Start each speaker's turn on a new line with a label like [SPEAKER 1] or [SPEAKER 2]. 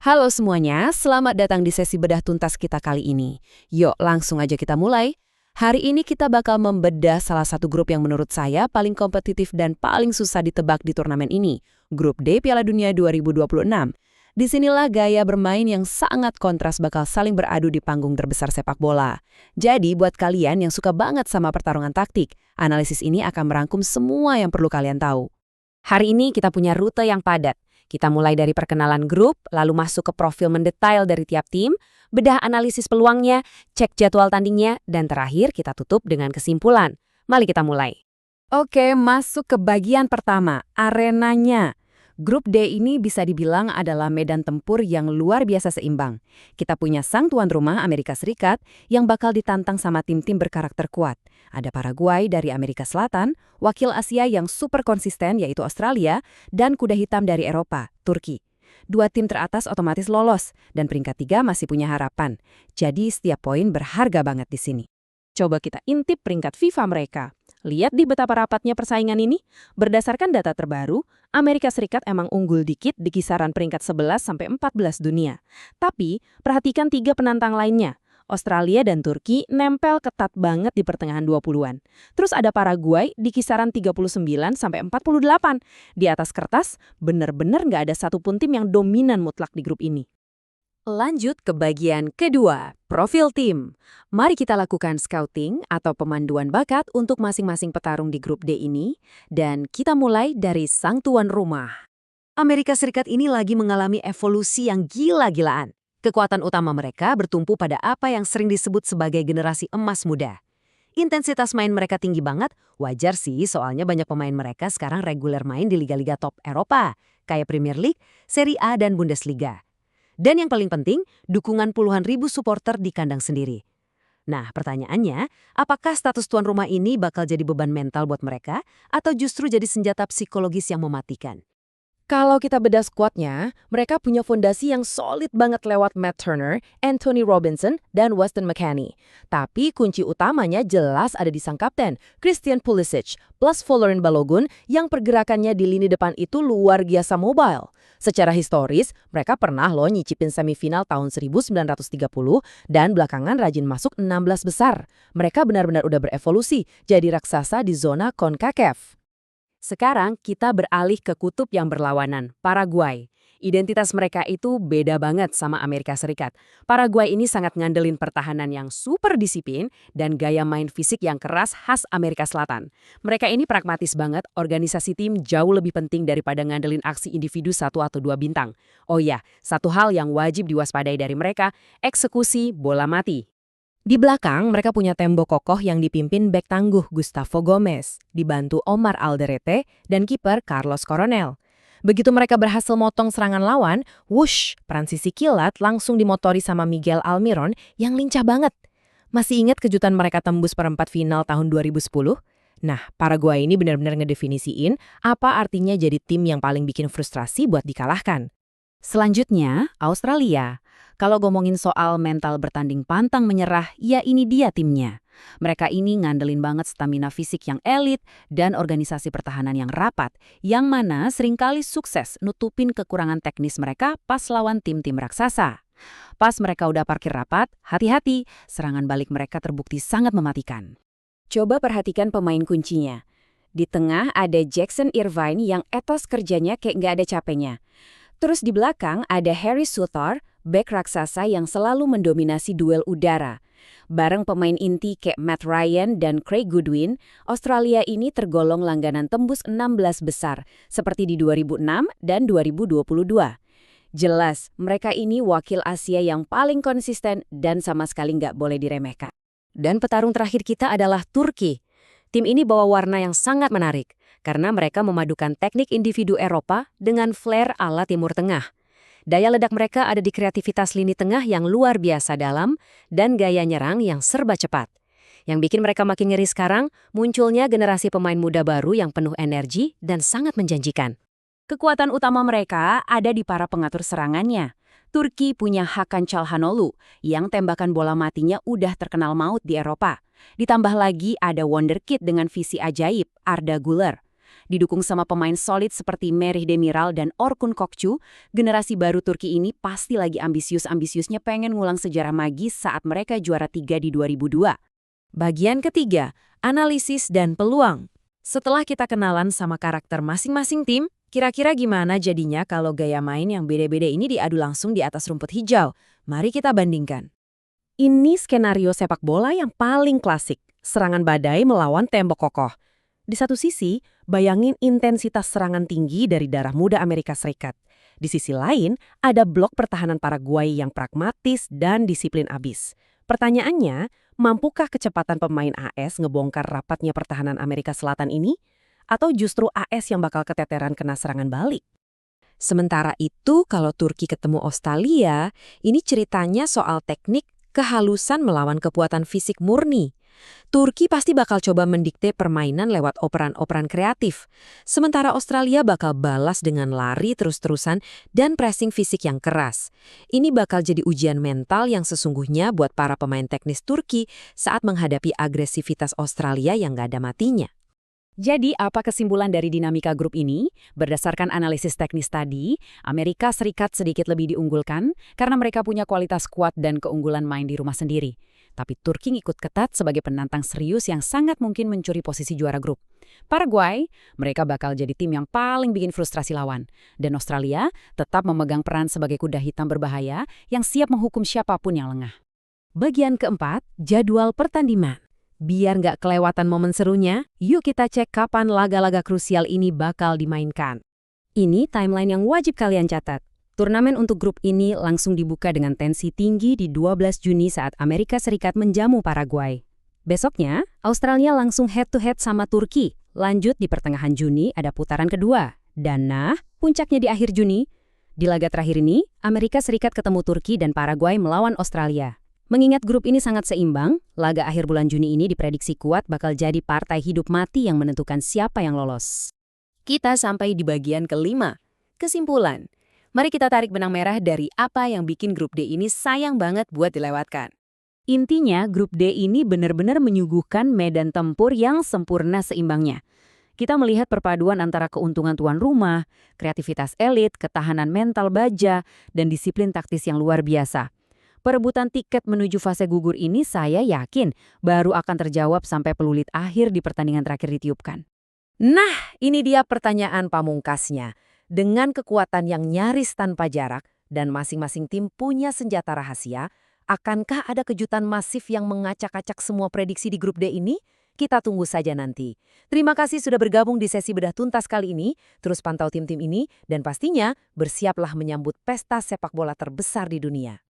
[SPEAKER 1] Halo semuanya, selamat datang di sesi bedah tuntas kita kali ini. Yuk, langsung aja kita mulai. Hari ini kita bakal membedah salah satu grup yang menurut saya paling kompetitif dan paling susah ditebak di turnamen ini. Grup D Piala Dunia 2026. Disinilah gaya bermain yang sangat kontras bakal saling beradu di panggung terbesar sepak bola. Jadi, buat kalian yang suka banget sama pertarungan taktik, analisis ini akan merangkum semua yang perlu kalian tahu.
[SPEAKER 2] Hari ini kita punya rute yang padat. Kita mulai dari perkenalan grup, lalu masuk ke profil mendetail dari tiap tim, bedah analisis peluangnya, cek jadwal tandingnya, dan terakhir kita tutup dengan kesimpulan. Mari kita mulai.
[SPEAKER 1] Oke, masuk ke bagian pertama, arenanya. Grup D ini bisa dibilang adalah medan tempur yang luar biasa seimbang. Kita punya sang tuan rumah Amerika Serikat yang bakal ditantang sama tim-tim berkarakter kuat. Ada Paraguay dari Amerika Selatan, wakil Asia yang super konsisten yaitu Australia, dan kuda hitam dari Eropa, Turki. Dua tim teratas otomatis lolos, dan peringkat 3 masih punya harapan. Jadi setiap poin berharga banget di sini. Coba kita intip peringkat FIFA mereka. Lihat di betapa rapatnya persaingan ini. Berdasarkan data terbaru, Amerika Serikat emang unggul dikit di kisaran peringkat 11-14 dunia. Tapi, perhatikan 3 penantang lainnya. Australia dan Turki nempel ketat banget di pertengahan 20-an. Terus ada Paraguay di kisaran 39-48. Di atas kertas, bener-bener nggak ada satupun tim yang dominan mutlak di grup ini. Lanjut ke bagian kedua, profil tim. Mari kita lakukan scouting atau pemanduan bakat untuk masing-masing petarung di grup D ini, dan kita mulai dari sang tuan rumah. Amerika Serikat ini lagi mengalami evolusi yang gila-gilaan. Kekuatan utama mereka bertumpu pada apa yang sering disebut sebagai generasi emas muda. Intensitas main mereka tinggi banget, wajar sih soalnya banyak pemain mereka sekarang reguler main di liga-liga top Eropa, kayak Premier League, Serie A, dan Bundesliga. Dan yang paling penting, dukungan puluhan ribu supporter di kandang sendiri. Nah, pertanyaannya, apakah status tuan rumah ini bakal jadi beban mental buat mereka, atau justru jadi senjata psikologis yang mematikan? Kalau kita bedah skuadnya, mereka punya fondasi yang solid banget lewat Matt Turner, Anthony Robinson, dan Weston McKennie. Tapi kunci utamanya jelas ada di sang kapten, Christian Pulisic, plus Folarin Balogun yang pergerakannya di lini depan itu luar biasa mobile. Secara historis, mereka pernah loh nyicipin semifinal tahun 1930 dan belakangan rajin masuk 16 besar. Mereka benar-benar udah berevolusi jadi raksasa di zona CONCACAF. Sekarang kita beralih ke kutub yang berlawanan, Paraguay. Identitas mereka itu beda banget sama Amerika Serikat. Paraguay ini sangat ngandelin pertahanan yang super disiplin dan gaya main fisik yang keras khas Amerika Selatan. Mereka ini pragmatis banget, organisasi tim jauh lebih penting daripada ngandelin aksi individu 1 atau 2 bintang. Oh ya, satu hal yang wajib diwaspadai dari mereka, eksekusi bola mati. Di belakang, mereka punya tembok kokoh yang dipimpin bek tangguh Gustavo Gomez, dibantu Omar Alderete dan kiper Carlos Coronel. Begitu mereka berhasil motong serangan lawan, wush, transisi kilat langsung dimotori sama Miguel Almiron yang lincah banget. Masih ingat kejutan mereka tembus perempat final tahun 2010? Nah, Paraguay ini benar-benar ngedefinisiin apa artinya jadi tim yang paling bikin frustrasi buat dikalahkan. Selanjutnya, Australia. Kalau ngomongin soal mental bertanding pantang menyerah, ya ini dia timnya. Mereka ini ngandelin banget stamina fisik yang elit dan organisasi pertahanan yang rapat, yang mana seringkali sukses nutupin kekurangan teknis mereka pas lawan tim-tim raksasa. Pas mereka udah parkir rapat, hati-hati, serangan balik mereka terbukti sangat mematikan. Coba perhatikan pemain kuncinya. Di tengah ada Jackson Irvine yang etos kerjanya kayak nggak ada capeknya. Terus di belakang ada Harry Souttar, bek raksasa yang selalu mendominasi duel udara. Bareng pemain inti kayak Matt Ryan dan Craig Goodwin, Australia ini tergolong langganan tembus 16 besar, seperti di 2006 dan 2022. Jelas, mereka ini wakil Asia yang paling konsisten dan sama sekali nggak boleh diremehkan. Dan petarung terakhir kita adalah Turki. Tim ini bawa warna yang sangat menarik, karena mereka memadukan teknik individu Eropa dengan flair ala Timur Tengah. Daya ledak mereka ada di kreativitas lini tengah yang luar biasa dalam dan gaya nyerang yang serba cepat. Yang bikin mereka makin ngeri sekarang, munculnya generasi pemain muda baru yang penuh energi dan sangat menjanjikan. Kekuatan utama mereka ada di para pengatur serangannya. Turki punya Hakan Çalhanoğlu yang tembakan bola matinya udah terkenal maut di Eropa. Ditambah lagi ada wonderkid dengan visi ajaib, Arda Güler. Didukung sama pemain solid seperti Merih Demiral dan Orkun Kokcu, generasi baru Turki ini pasti lagi ambisius-ambisiusnya pengen ngulang sejarah magis saat mereka juara 3 di 2002.
[SPEAKER 2] Bagian ketiga, analisis dan peluang. Setelah kita kenalan sama karakter masing-masing tim, kira-kira gimana jadinya kalau gaya main yang beda-beda ini diadu langsung di atas rumput hijau? Mari kita bandingkan. Ini skenario sepak bola yang paling klasik, serangan badai melawan tembok kokoh. Di satu sisi, bayangin intensitas serangan tinggi dari darah muda Amerika Serikat. Di sisi lain, ada blok pertahanan Paraguay yang pragmatis dan disiplin abis. Pertanyaannya, mampukah kecepatan pemain AS ngebongkar rapatnya pertahanan Amerika Selatan ini? Atau justru AS yang bakal keteteran kena serangan balik? Sementara itu, kalau Turki ketemu Australia, ini ceritanya soal teknik kehalusan melawan kekuatan fisik murni. Turki pasti bakal coba mendikte permainan lewat operan-operan kreatif. Sementara Australia bakal balas dengan lari terus-terusan dan pressing fisik yang keras. Ini bakal jadi ujian mental yang sesungguhnya buat para pemain teknis Turki saat menghadapi agresivitas Australia yang gak ada matinya.
[SPEAKER 1] Jadi, apa kesimpulan dari dinamika grup ini? Berdasarkan analisis teknis tadi, Amerika Serikat sedikit lebih diunggulkan karena mereka punya kualitas kuat dan keunggulan main di rumah sendiri. Tapi Turki ngikut ketat sebagai penantang serius yang sangat mungkin mencuri posisi juara grup. Paraguay, mereka bakal jadi tim yang paling bikin frustrasi lawan. Dan Australia tetap memegang peran sebagai kuda hitam berbahaya yang siap menghukum siapapun yang lengah. Bagian keempat, jadwal pertandingan. Biar nggak kelewatan momen serunya, yuk kita cek kapan laga-laga krusial ini bakal dimainkan. Ini timeline yang wajib kalian catat. Turnamen untuk grup ini langsung dibuka dengan tensi tinggi di 12 Juni saat Amerika Serikat menjamu Paraguay. Besoknya, Australia langsung head-to-head sama Turki. Lanjut di pertengahan Juni ada putaran kedua. Dan puncaknya di akhir Juni. Di laga terakhir ini, Amerika Serikat ketemu Turki dan Paraguay melawan Australia. Mengingat grup ini sangat seimbang, laga akhir bulan Juni ini diprediksi kuat bakal jadi partai hidup mati yang menentukan siapa yang lolos. Kita sampai di bagian kelima, kesimpulan. Mari kita tarik benang merah dari apa yang bikin grup D ini sayang banget buat dilewatkan. Intinya, grup D ini benar-benar menyuguhkan medan tempur yang sempurna seimbangnya. Kita melihat perpaduan antara keuntungan tuan rumah, kreativitas elit, ketahanan mental baja, dan disiplin taktis yang luar biasa. Perebutan tiket menuju fase gugur ini saya yakin baru akan terjawab sampai peluit akhir di pertandingan terakhir ditiupkan. Nah, ini dia pertanyaan pamungkasnya. Dengan kekuatan yang nyaris tanpa jarak dan masing-masing tim punya senjata rahasia, akankah ada kejutan masif yang mengacak-acak semua prediksi di grup D ini? Kita tunggu saja nanti. Terima kasih sudah bergabung di sesi bedah tuntas kali ini. Terus pantau tim-tim ini dan pastinya bersiaplah menyambut pesta sepak bola terbesar di dunia.